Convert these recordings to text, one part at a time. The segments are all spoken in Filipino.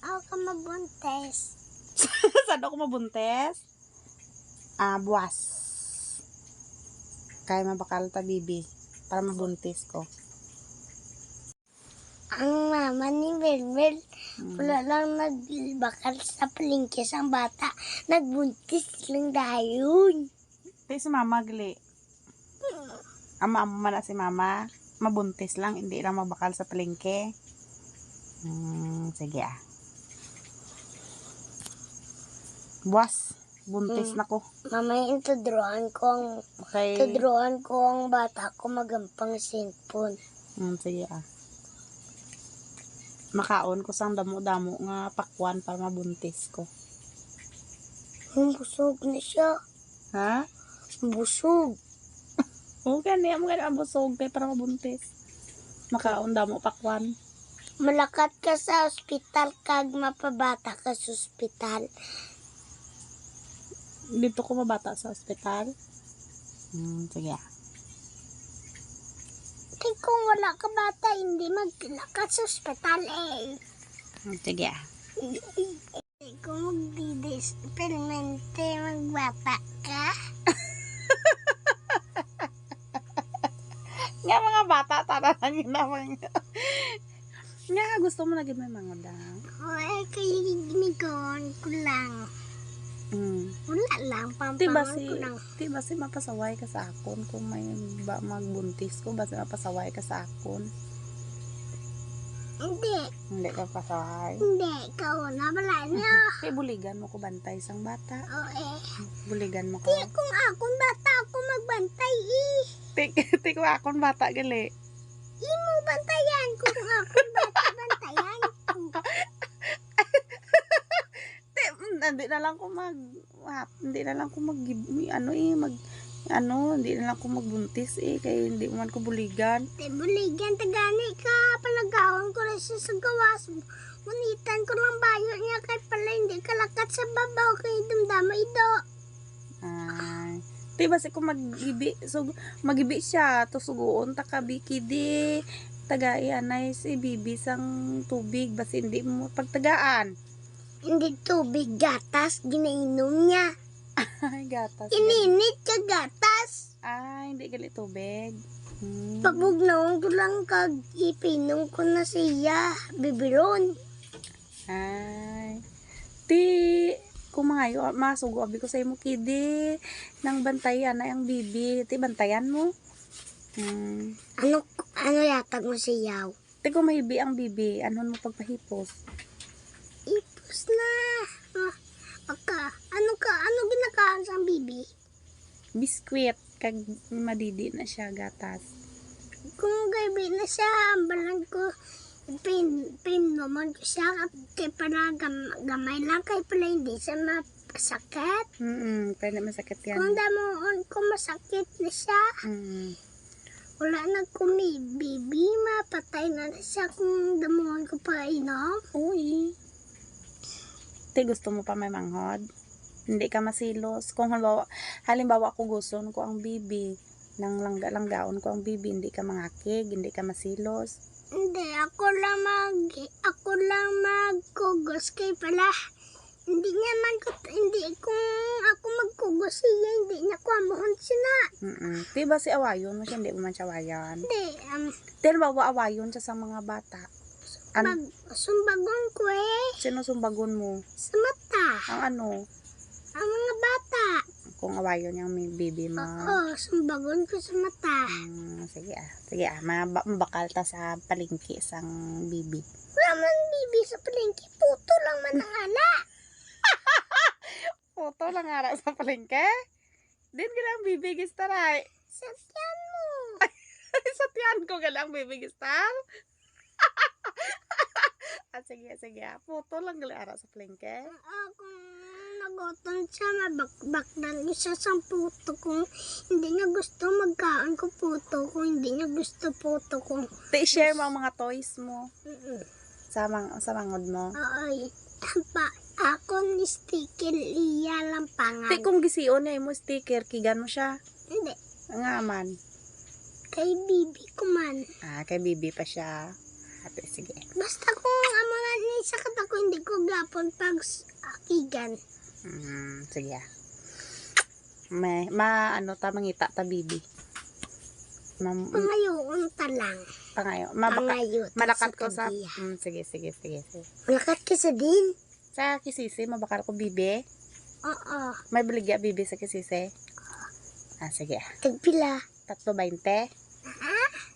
ako mabuntes. Saan ako mabuntes? Buwas. Kaya mabakal ta, bibi. Para mabuntis ko. Ang mama ni Belbel, wala lang nagbakal sa palengke ang bata. Nagbuntis lang dayon. Tayo si mama, gali. Ama man na si mama. Mabuntis lang, hindi lang mabakal sa palengke. Sige Buwas. Buntis na ko. Mamaya tutudruan ko ang bata ko magampang cellphone. Sige Makaon ko sang damo-damo nga pakwan para mabuntis ko. Busog na siya. Ha? Busog. Oo, gani ang busog kay para mabuntis. Makaon damo pakwan. Malakat ka sa ospital kag mapabata ka sa ospital. Dito ko mabata sa ospital. Sige Kung wala ka bata, hindi maglakat sa ospital Sige Kung magdidis-permente, magbata ka. Nga mga bata, tara lang yun naman. Nga, gusto mo lagi may mga dang. Kaya ginigawan ko lang. Wala lang, Diba pampangon ko lang. si mapasaway ka sa akon kung may magbuntis ko, basta mapasaway ka sa akon. Hindi ka pasaway. Hindi, ikaw na, wala niya. Kaya buligan mo ko bantay sang bata. Buligan mo ko. Kung akong bata, ako magbantay Ti ko akon bata gali. Imo bantayan kung akong bata, bantayan ko. Hindi na lang ko hindi na lang ko magbuntis kaya hindi man ko buligan. Buligan tagani ka, panagawan ko rin siya sa gawas. Unitan ko lang bayo niya kay pala hindi kalakat sa babaw kay damdama ito. Diba si ko magibi siya to suguon ta ka bikidi tagai anay si bibi sang tubig basi hindi mo pagtagaan. Hindi tubig, gatas, ginainom niya. Ay, gatas. Ininit ka gatas. Ay, hindi gali tubig. Pagbugnaon ko lang kag ipinom ko na siya, bibiron. Ay, kumayo, masugo abi ko sa imo kidi, nang bantayan na ang bibi, bantayan mo. Ano yatag mo siyaw? Kung mahibi ang bibi, anon mo pagpahipos? Ipos na. Ano ginakaan sa bibi? Biskwit, kag madidi na siya gatas. Kung gabi na siya, balang ko, naman ko siya, kaya pala gamay lang, kaya pala hindi siya mapasakit. Pwede masakit yan. Kung damoon ko masakit na siya, wala na bibi, mapatay na siya kung damoon ko pa inom. Uy. Gusto mo pa may manghod? Hindi ka masilos. Kung halimbawa ko gusto ko ang bibi, nang langgaon ko ang bibi, hindi ka mangakig, hindi ka masilos. Hindi, ako lang magkugos kay pala. Hindi kung ako magkugos siya, hindi niya ko amuhon sila. Diba si awayon mo siya, hindi mo man siya awayan? Hindi, Halimbawa awayon siya sa mga bata. Sumbagon ko Sino sumbagon mo? sa mata. Ang ano? Ang mga bata. Kung awayon yung may bibi mo. Oo, sumbagon ko sa mata. Sige mabakal ta sa palengke sang bibi. Wala man bibi sa palengke, puto lang man ang ala. Puto lang ara sa palengke? Din galang bibi gistaray. Sa tiyan mo. Sa tiyan ko galang bibi gistar. Sige. Puto lang gali ara sa palengke. Kung nagutom siya, mabakbakdan siya sa puto kung hindi niya gusto magkaan ko puto, kung hindi niya gusto puto ko. I-share mo ang mga toys mo. Sa mangod mo. Ay, ako ni sticker iya lang pangal. Kung gisiyon na mo sticker, kigan mo siya. Hindi. Nga man. Kay bibi ko man. Kay bibi pa siya. Sige. Basta kung amo na ni sa kata ko, hindi ko gapon pag akigan. Sige. Ano ta mangita ta bibi. Pangayoon ta lang. Pangayo. Pangayo. Malakat ko sa kadiya. sige. Malakat ka sa din. Sa kisisi mabakar ko bibi. Oo. May baligya bibi sa kisisi. Sige. Tagpila. 3.20.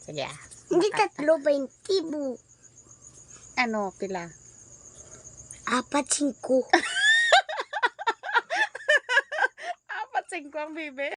Sige. Hindi Makata. 3.20 bu. Ano pila? 4.5. 4.5 ang bibi.